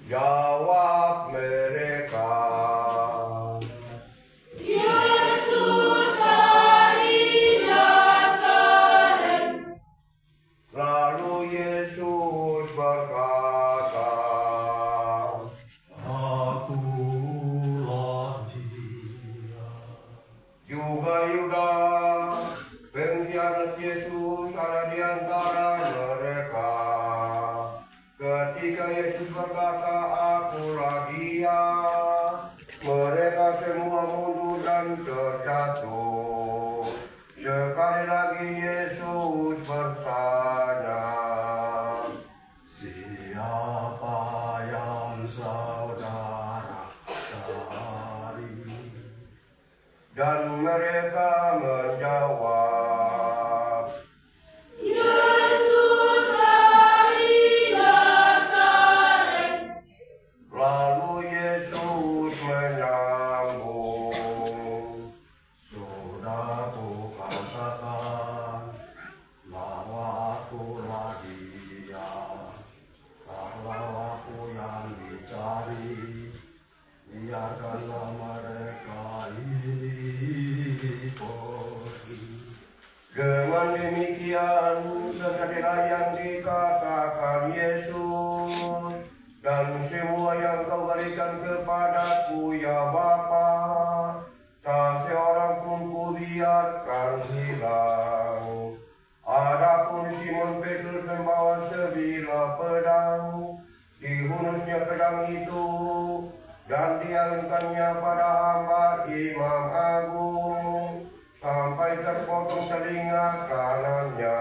Jawab mereka, Yesus dari Nazaret. lalu Yesus berkata, Akulah dia. juga Yudas, pengkhianat Yesus, ada di antara mereka. Ketika Yesus berkata, akulah dia, mereka semua mundur dan terjatuh. Sekali lagi Yesus bertanya, Siapa yang saudara cari? dan mereka menjawab, Yesus dari Nazaret. lalu Yesus menyambung, Sudah kukatakan bahwa akulah dia. Kalau aku yang dicari, biarkanlah mereka ini pergi. dengan demikian terjadilah yang dikatakan Yesus, dan semua yang kau berikan kepadaku ya Bapa, tak seorang pun kubiarkan hilang. Adapun Simon Petrus membawa sebilah pedang, dihunusnya pedang itu dan dialunkannya pada hamba Imam Agung sampai terpotong telinga kanannya.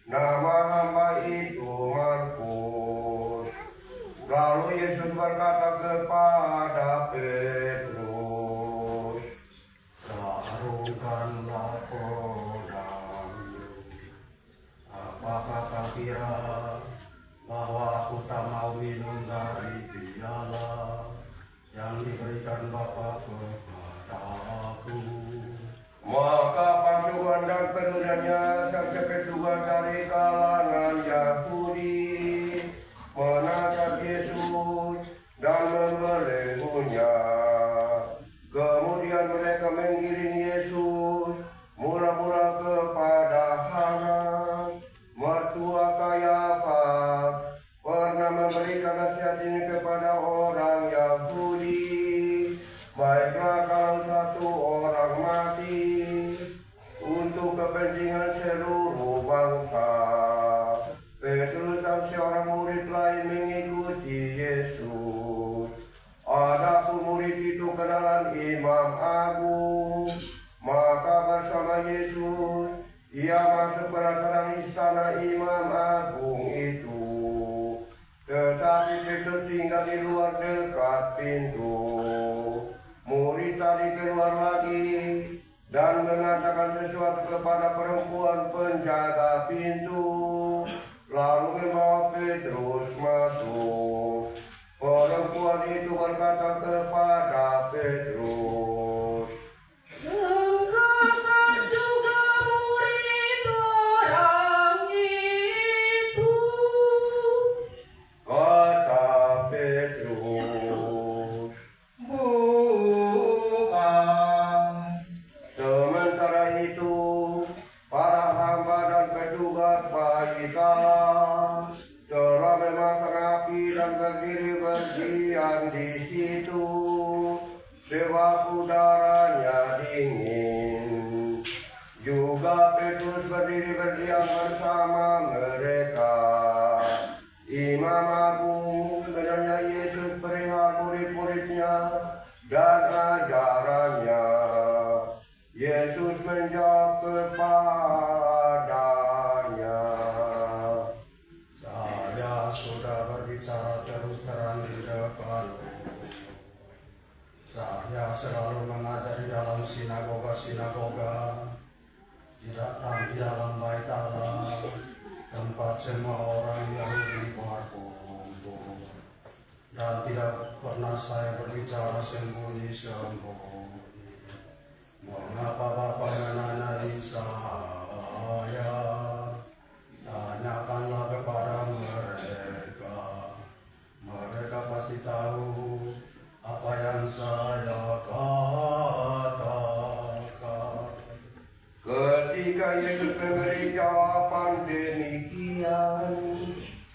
Nama hamba itu Markus. Lalu Yesus berkata kepada Petrus, Sarungkanlah pedangmu. Apakah kau kira bahwa aku tak mau minum dari piala yang diberikan Bapa kepadaku? maka pasukan dan pedulanya serta petugas dari kalangan Yahudi menangkap Yesus dan membelenggunya. Kemudian mereka menggiring Yesus mula-mula kepada Hanas, mertua Kayafas, pernah memberikan nasihat ini kepada orang Yahudi. Baiklah kalau satu orang mati untuk kepentingan seluruh bangsa. Petrus dan seorang murid lain mengikuti Yesus. Adapun murid itu kenalan Imam Agung, maka bersama Yesus ia masuk ke dalam istana Imam Agung itu. Tetapi Petrus tinggal di luar dekat pintu. Murid tadi keluar lagi dan mengatakan sesuatu kepada perempuan penjaga pintu, lalu membawa Petrus masuk. Perempuan itu berkata kepada Petrus, Engkau juga murid orang itu. kata Petrus, Bukan. sementara itu para hamba dan petugas Baikala telah memasang api dan berdiri berdiam di situ sebab udaranya dingin. Juga Petrus berdiri berdiam bersama mereka. Imam Agung menanya Yesus perihal murid-muridnya dan ajarannya. Yesus menjawab kepadanya, Saya sudah berbicara terus terang di depanmu. Saya selalu mengajar di dalam sinagoga-sinagoga, tidak di dalam bait Allah, tempat semua orang Yahudi berkumpul. Dan tidak pernah saya berbicara sembunyi-sembunyi. Mengapa Bapak menanyai saya? Tanyakanlah kepada mereka.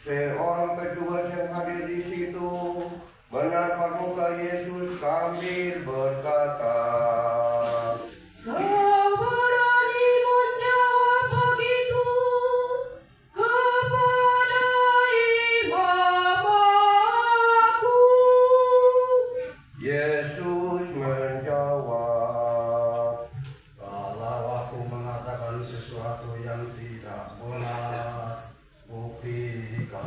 Seorang petugas yang hadir di situ menatap muka Yesus sambil berkata, Kau berani menjawab begitu kepada imam aku? Yesus menjawab, Kalau aku mengatakan sesuatu yang tidak benar, buktikanlah.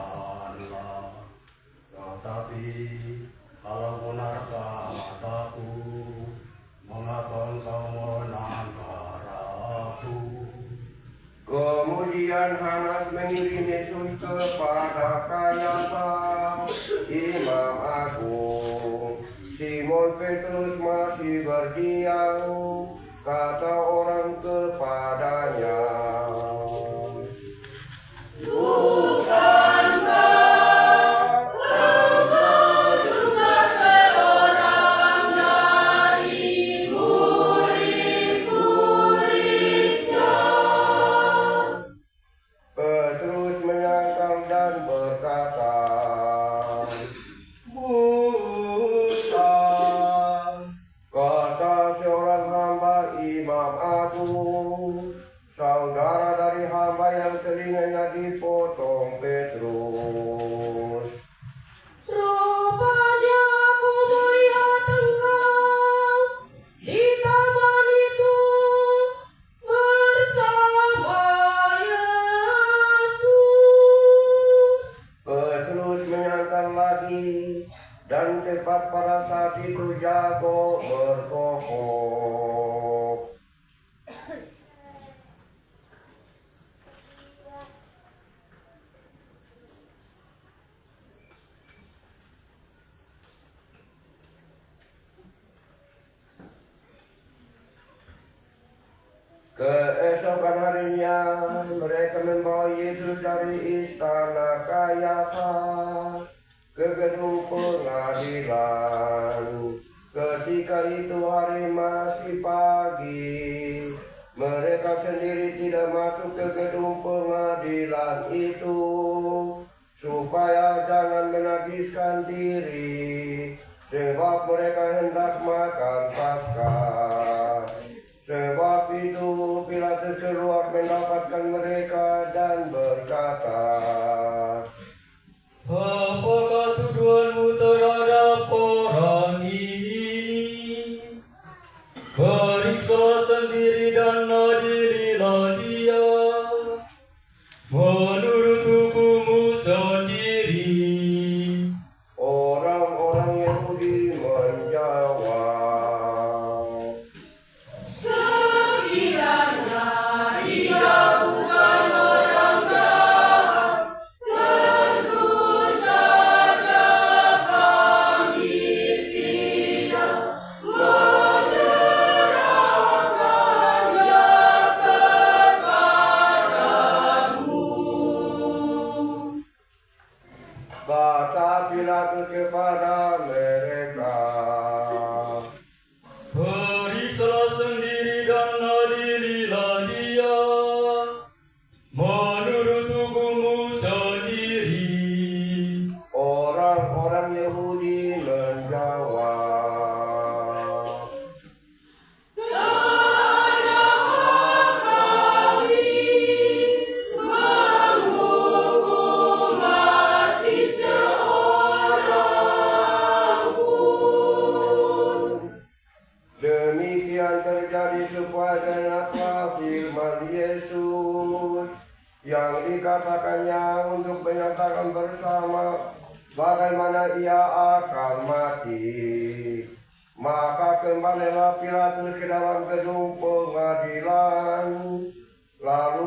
Tetapi kalau benarkah kataku, mengapa engkau menangkar aku? kemudian Hanas mengirim Yesus kepada Kayafas, imam agung. Simon Petrus masih berdiam, kata orang kepadanya, Petrus menyangkal dan berkata, Bukan. kata seorang hamba imam agung, saudara dari hamba yang telinganya dipotong Petrus. Rupanya aku melihat engkau di taman itu bersama Yesus. Petrus menyangkal lagi, dan tepat pada saat itu jago berkokok. Keesokan harinya mereka membawa Yesus dari istana Kayafas ke gedung pengadilan. Ketika itu hari masih pagi, mereka sendiri tidak masuk ke gedung pengadilan itu supaya jangan menajiskan diri, sebab mereka hendak makan Paskah. Sebab itu Pilatus keluar mendapatkan mereka dan berkata, Apakah tuduhanmu terhadap orang ini? Periksalah sendiri dan adililah dia menurut hukummu sendiri. orang-orang Yahudi menjawab, Sekiranya dia bukan orang jahat, tentu saja kami tidak menyerahkannya kepadamu. kata Pilatus kepada mereka, Periksalah sendiri dan adililah dia menurut hukummu sendiri. orang-orang Yahudi menjawab, Menghukum mati seorang pun. demikian terjadi supaya genaplah firman Yesus yang dikatakannya untuk menyatakan bersama bagaimana ia akan mati. Maka kembalilah Pilatus ke dalam gedung pengadilan, lalu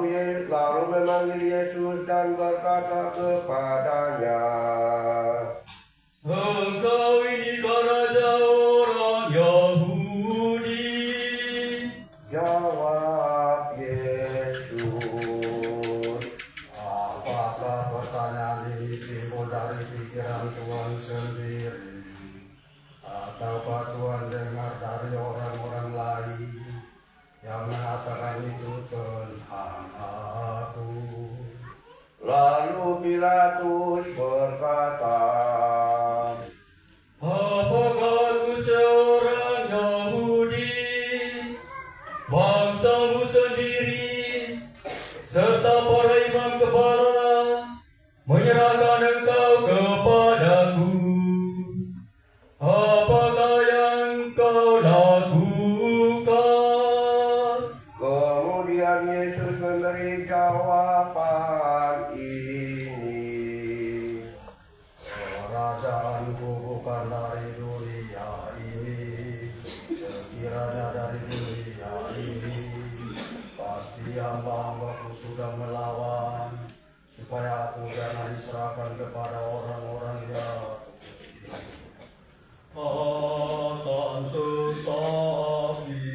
memanggil Yesus dan berkata kepadanya, Engkau inikah raja orang Yahudi? jawab Yesus, Apakah pertanyaan ini timbul dari pikiran Tuhan sendiri? Ataukah Tuhan dengar dari orang-orang lain yang mengatakan itu tentang aku? lalu Pilatus berkata, apakah aku seorang Yahudi, bangsamu sendiri, serta para imam kepala menyerahkan engkau kepadaku? Apakah yang kau lakukan? Kemudian Yesus memberi jawaban ini. Kerajaanku bukan dari dunia ini. Sekiranya dari dunia ini, pasti hamba-hambaku sudah melawan, supaya aku jangan diserahkan kepada orang-orang Yahudi. Akan tetapi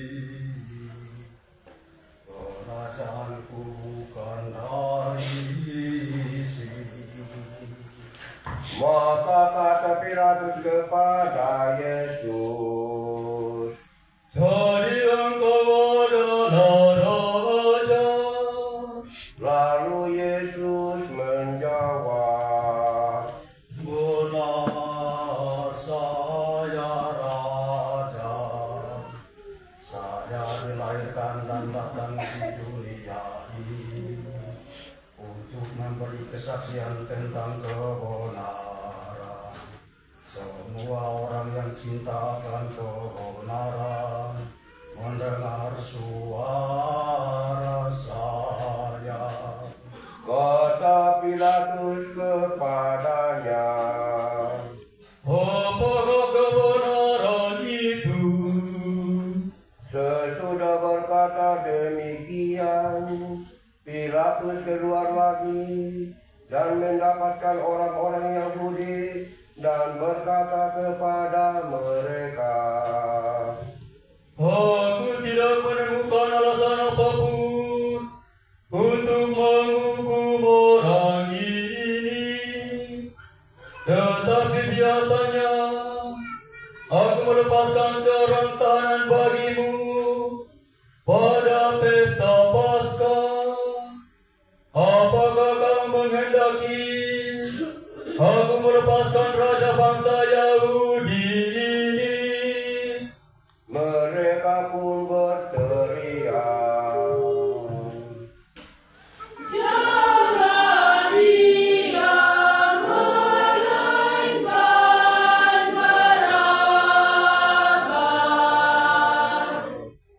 kerajaanku bukan dari sini. Maka kata Pilatus kepada Yesus, Jadi engkau adalah raja. lalu Yesus menjawab, Benar, saya raja. Saya dilahirkan dan datang di dunia ini untuk memberi kesaksian tentang kebenaran. Semua orang yang cinta akan kebenaran mendengar suara saya. kata Pilatus kepadanya, Apakah kebenaran itu? sesudah berkata demikian, Pilatus keluar lagi dan mendapatkan orang-orang Yahudi dan berkata kepada mereka, Aku tidak menemukan alasan apapun untuk menghukum orang ini. Tetapi biasanya aku melepaskan seorang tahanan bagimu pada pesta Paskah. Apakah kamu menghendaki aku melepaskan raja bangsa Yahudi ini? mereka pun berteriak, Jangan dia melainkan Barabbas.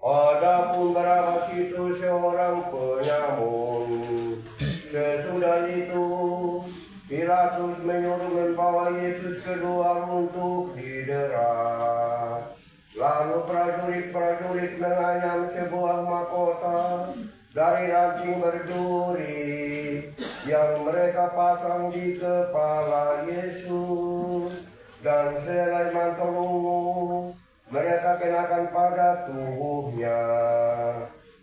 adapun Barabbas itu seorang penyamun. Sesudah itu Pilatus menyuruh membawa Yesus keluar untuk didera. Lalu prajurit-prajurit menganyam sebuah mahkota dari ranting berduri yang mereka pasang di kepala Yesus, dan selai mantel ungu mereka kenakan pada tubuhnya.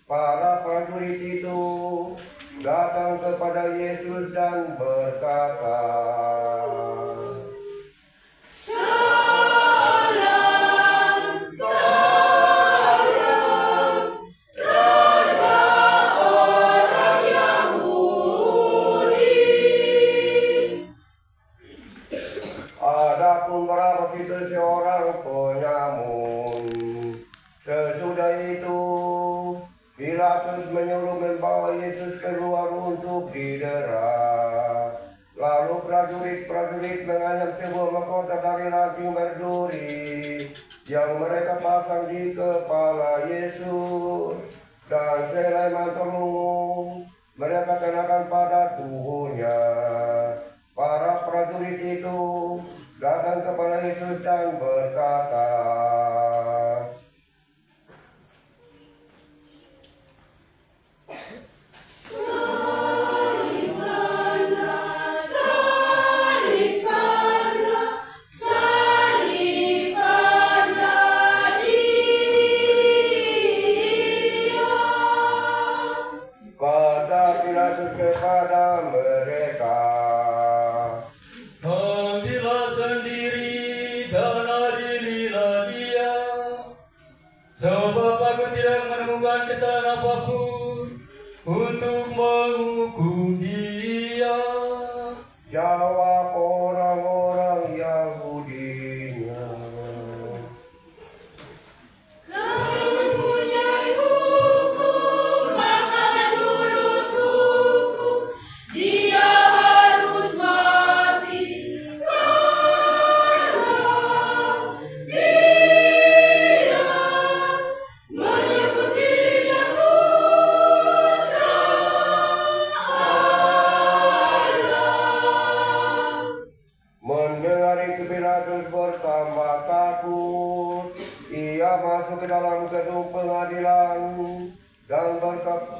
Para prajurit itu datang kepada Yesus dan berkata, Salam, salam, Raja orang Yahudi. adapun Barabbas itu seorang penyamun. Sesudah itu Pilatus menyuruh membawa Yesus keluar untuk didera. Lalu prajurit-prajurit menganyam sebuah mahkota dari ranting berduri yang mereka pasang di kepala Yesus, dan selai mantel ungu mereka kenakan pada tubuhnya. Para prajurit itu datang kepada Yesus dan berkata, Salibkanlah dia. kata Pilatus kepada mereka, Ambillah sendiri dan adililah dia, sebab aku tidak menemukan kesalahan apapun untuk menghukum dia. Jawab orang-orang Yahudinya. Kamu mempunyai hukum, maka menurut hukum dia harus mati. Kalau dia menyebut dirinya putra Allah. Mendengar itu Pilatus bertambah takut. Ia masuk ke dalam gedung pengadilan dan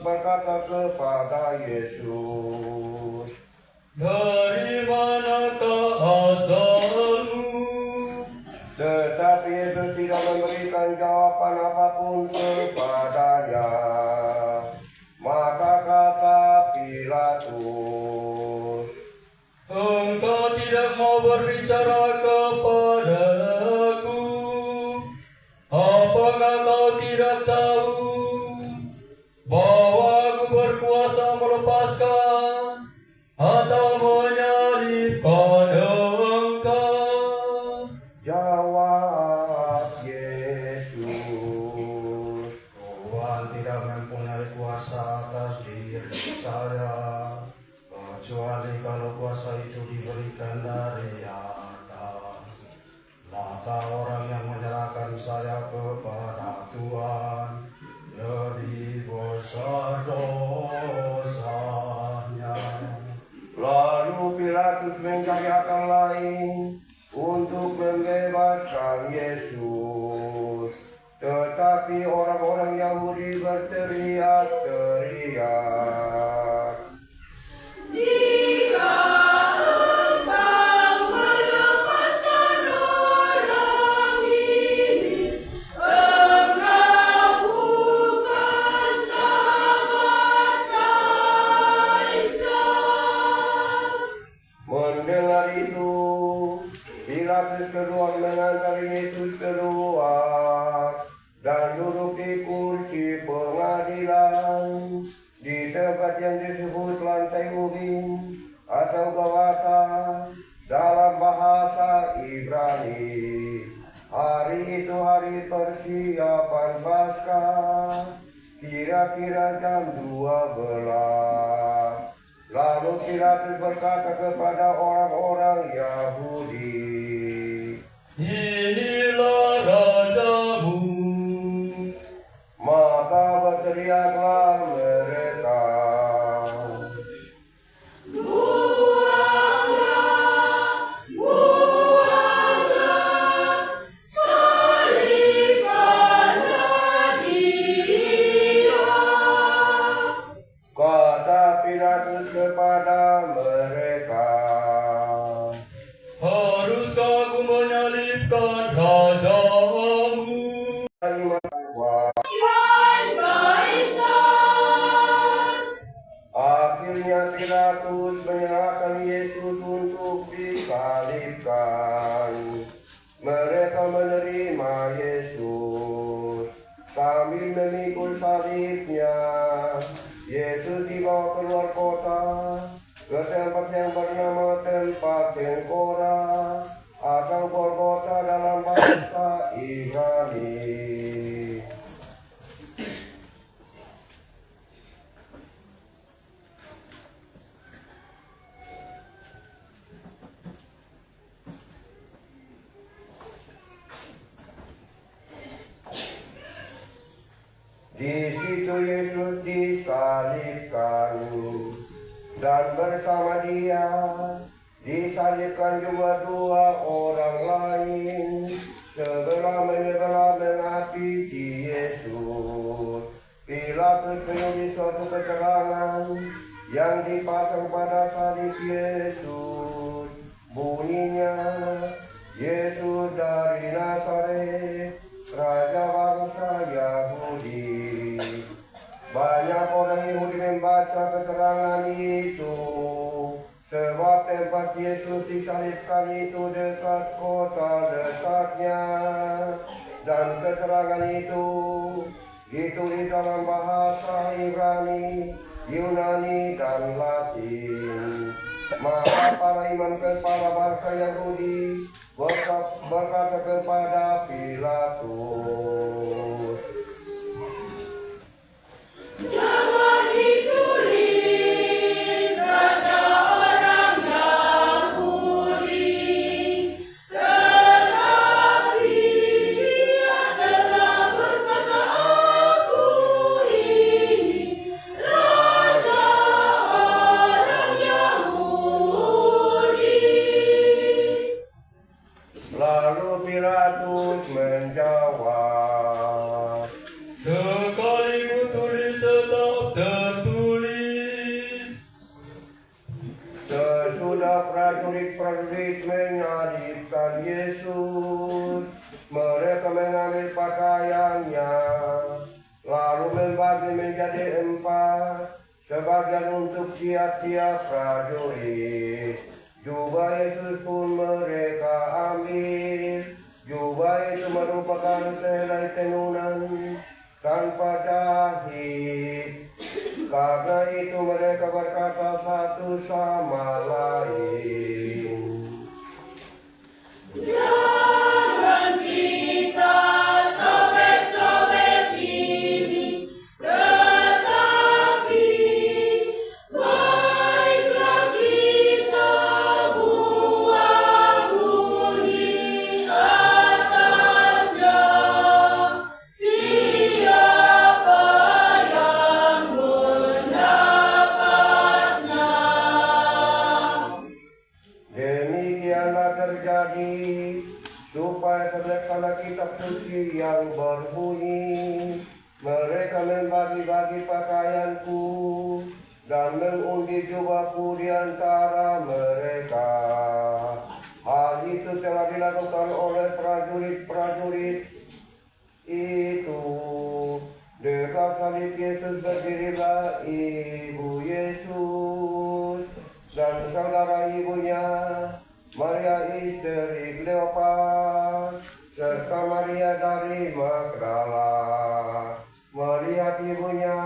berkata kepada Yesus, Dari manakah asalmu? tetapi Yesus tidak memberikan jawaban apapun kepadanya. Maka kata Pilatus, Engkau tidak mau berbicara kepadaku? Apakah kau tidak tahu bahwa aku berkuasa melepaskan atau menyalibkan engkau? jawab Yesus, Tuhan tidak mempunyai kuasa atas diri saya, kecuali kalau kuasa itu diberikan dari atas. Maka orang yang menyerahkan saya kepada Tuhan lebih besar dosanya. Lalu Pilatus mencari akal lain untuk membebaskan Yesus. Tetapi orang-orang Yahudi berteriak-teriak, Jika engkau melepaskan orang ini, engkau bukan sahabat Kaisar. mendengar itu, Pilatus keluar mengantar Yesus keluar dan duduk di kursi pengadilan di tempat yang disebut lantai ubin atau Gawata dalam bahasa Ibrani. Hari itu hari persiapan Paskah, kira-kira jam 12. Lalu Pilatus berkata kepada orang-orang Yahudi, Inilah rajamu. maka berteriaklah mereka, Buanglah, salibkanlah dia. kata Pilatus kepada mereka, Haruskah aku menyalibkan rajamu? Tuhan Kaisar. Akhirnya Pilatus menyerahkan Yesus untuk disalibkan. Mereka menerima Yesus sambil memikul salibnya. Yesus dibawa keluar kota ke tempat yang bernama tempat Tengkora atau Golgota dalam bahasa Ibrani. Di situ Yesus disalibkan dan bersama dia disalibkan juga dua orang lain sebelah menyebelah mengasihi Yesus. Pilatus menulis suatu keterangan yang dipasang pada salib Yesus. Bunyinya, Yesus dari Nazaret, Raja bangsa Yahudi. Banyak orang Yahudi membaca keterangan itu, sebab tempat Yesus disalibkan itu dekat kota dekatnya. Dan keterangan itu ditulis dalam bahasa Ibrani, Yunani, dan Latin. Maka para imam kepala bangsa Yahudi berkata kepada Pilatus, Jangan ditulis raja orang Yahudi, tetapi dia telah berkata, Aku ini raja orang Yahudi. lalu Pilatus menjawab, Sekali kutulis tetap tertulis. sesudah prajurit-prajurit menyalibkan Yesus, mereka mengambil pakaiannya, lalu membagi menjadi 4, sebagian untuk tiap-tiap prajurit. Jubah Yesus pun mereka ambil. Jubah itu merupakan sehelai tenunan tanpa jahit. Karena itu mereka berkata satu sama lain, Jangan kita sobek-sobek ini, tetapi baiklah kita buang budi atasnya. Siapa yang mendapatnya? demikianlah terjadi supaya terlaksana kitab suci yang berbunyi, mereka membagi-bagi pakaianku dan mengundi jubahku di antara mereka. Hal itu telah dilakukan oleh prajurit-prajurit itu. Dekat salib Yesus berdirilah ibu Yesus dan saudara ibunya, Maria istri Kleopas, serta Maria dari Magdala. Melihat ibunya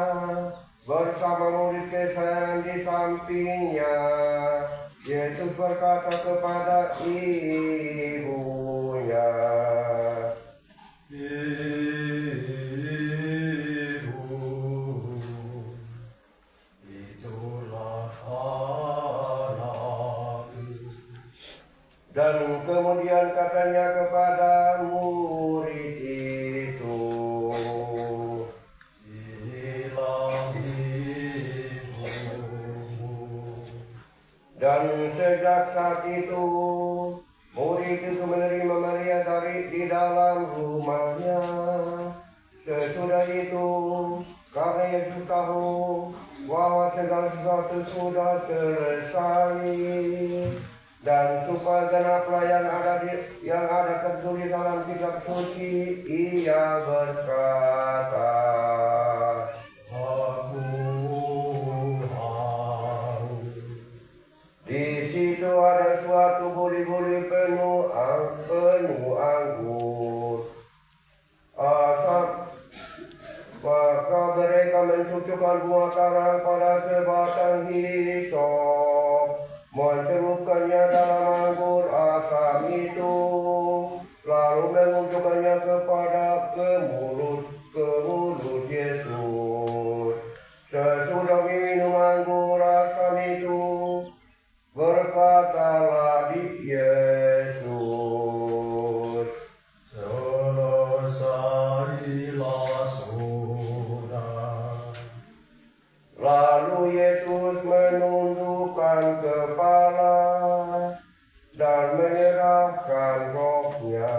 bersama murid kesayangan di sampingnya, Yesus berkata kepada ibunya, Ibu, itulah anakku. dan kemudian katanya kepada murid itu, Inilah ibumu. dan sejak saat itu murid itu menerima Maria di dalam rumahnya. Sesudah itu, karena Yesus tahu bahwa segala sesuatu sudah selesai, dan supaya genaplah yang ada tertulis dalam kitab suci, ia berkata, Aku haus. di situ ada suatu buli-buli penuh anggur. Maka mereka mencucukkan buah karang pada sebatang hisop, mencelupkannya dalam anggur asam itu, lalu mengunjukkannya ke mulut Yesus. Sesudah minum anggur asam itu, berkatalah Yesus, Selesailah sudah. lalu Yesus menundukkan kepala dan menyerahkan rohnya.